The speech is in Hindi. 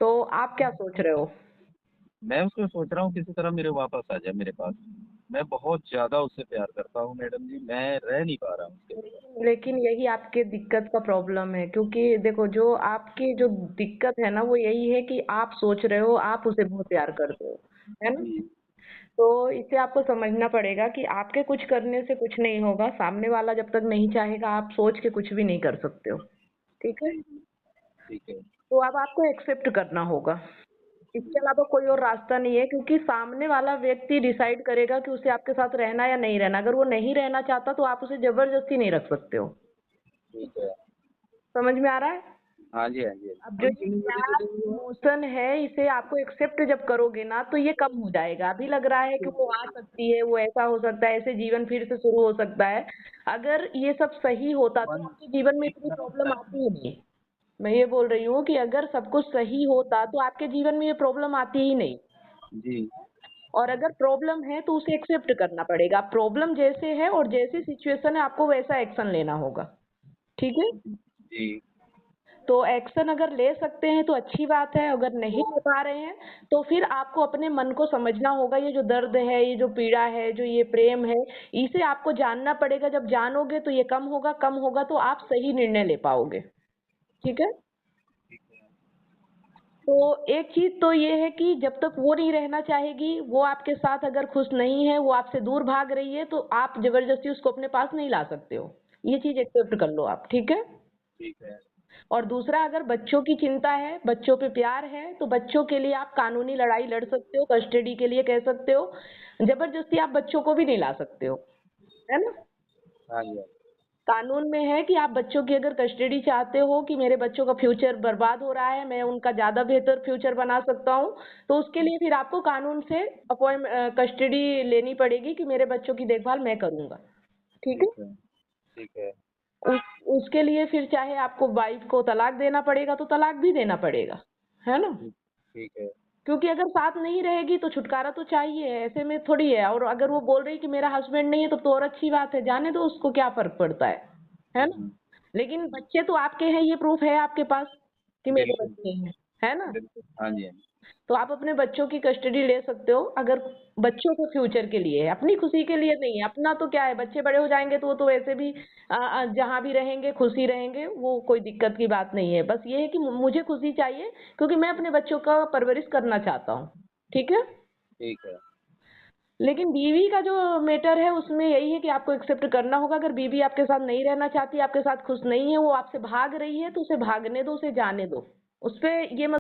तो आप क्या सोच रहे हो? मैं उसको सोच रहा हूँ किसी तरह मेरे वापस आ जाए मेरे पास। मैं बहुत ज्यादा उससे प्यार करता हूँ मैडम जी, मैं रह नहीं पा रहा हूँ उसके बिना। लेकिन यही आपके दिक्कत का प्रॉब्लम है, क्योंकि देखो जो आपकी जो दिक्कत है ना वो यही है कि आप सोच रहे हो आप उसे बहुत प्यार करते हो, है ना? जी। तो इसे आपको समझना पड़ेगा कि आपके कुछ करने से कुछ नहीं होगा, सामने वाला जब तक नहीं चाहेगा आप सोच के कुछ भी नहीं कर सकते हो। ठीक है? जी जी। ठीक है। तो अब आपको एक्सेप्ट करना होगा, इसके जी। अलावा कोई और रास्ता नहीं है, क्योंकि सामने वाला व्यक्ति डिसाइड करेगा कि उसे आपके साथ रहना या नहीं रहना। अगर वो नहीं रहना चाहता तो आप उसे जबरदस्ती नहीं रख सकते हो। ठीक है। समझ में आ रहा है? हाँ जी, हाँ जी, हाँ जी। अब जो ये प्यार इमोशन है इसे आपको एक्सेप्ट जब करोगे ना तो ये कम हो जाएगा। अभी लग रहा है कि वो आ सकती है, वो ऐसा हो सकता है, ऐसे जीवन फिर से शुरू हो सकता है। अगर ये सब सही होता तो मन आपके जीवन में इतनी इतना प्रॉब्लम होता है। आती ही नहीं। मैं ये बोल रही हूँ कि अगर सब कुछ सही होता तो आपके जीवन में ये प्रॉब्लम आती ही नहीं। जी। और अगर प्रॉब्लम है तो उसे एक्सेप्ट करना पड़ेगा। प्रॉब्लम जैसे है और जैसी सिचुएशन है आपको वैसा एक्शन लेना होगा। ठीक है? जी। तो एक्शन अगर ले सकते हैं तो अच्छी बात है, अगर नहीं ले पा रहे हैं तो फिर आपको अपने मन को समझना होगा। ये जो दर्द है, ये जो पीड़ा है, जो ये प्रेम है, इसे आपको जानना पड़ेगा। जब जानोगे तो ये कम होगा तो आप सही निर्णय ले पाओगे। ठीक है? ठीक है। तो एक चीज तो ये है कि जब तक वो नहीं रहना चाहेगी, वो आपके साथ अगर खुश नहीं है, वो आपसे दूर भाग रही है, तो आप जबरदस्ती उसको अपने पास नहीं ला सकते हो। ये चीज एक्सेप्ट कर लो आप। ठीक है? ठीक है। और दूसरा, अगर बच्चों की चिंता है, बच्चों पे प्यार है, तो बच्चों के लिए आप कानूनी लड़ाई लड़ सकते हो, कस्टडी के लिए कह सकते हो। जबरदस्ती आप बच्चों को भी नहीं ला सकते हो, है ना? हाँ जी, हाँ जी। कानून में है कि आप बच्चों की अगर कस्टडी चाहते हो कि मेरे बच्चों का फ्यूचर बर्बाद हो रहा है, मैं उनका ज्यादा बेहतर फ्यूचर बना सकता हूँ, तो उसके लिए फिर आपको कानून से कस्टडी लेनी पड़ेगी कि मेरे बच्चों की देखभाल मैं करूंगा। ठीक ठीक है? है। ठीक है। उस उसके लिए फिर चाहे आपको वाइफ को तलाक देना पड़ेगा तो तलाक भी देना पड़ेगा, है ना? ठीक। ठीक है। क्योंकि अगर साथ नहीं रहेगी तो छुटकारा तो चाहिए, ऐसे में थोड़ी है। और अगर वो बोल रही कि मेरा हस्बैंड नहीं है तो और अच्छी बात है, जाने दो, उसको क्या फर्क पड़ता है ना? हम्म। लेकिन बच्चे तो आपके हैं, ये प्रूफ है आपके पास कि मेरे बिल्कुल। बच्चे हैं, है ना? बिल्कुल। हाँ जी, हाँ जी। तो आप अपने बच्चों की कस्टडी ले सकते हो, अगर बच्चों के फ्यूचर के लिए है, अपनी खुशी के लिए नहीं है। अपना तो क्या है, बच्चे बड़े हो जाएंगे तो वो तो वैसे भी जहाँ भी रहेंगे खुशी रहेंगे, वो कोई दिक्कत की बात नहीं है। बस ये है कि मुझे खुशी चाहिए, क्योंकि मैं अपने बच्चों का परवरिश करना चाहता हूँ। ठीक है? ठीक है। लेकिन बीवी का जो मैटर है उसमें यही है कि आपको एक्सेप्ट करना होगा। अगर बीवी आपके साथ नहीं रहना चाहती, आपके साथ खुश नहीं है, वो आपसे भाग रही है, तो उसे भागने दो, उसे जाने दो। उस पे ये मत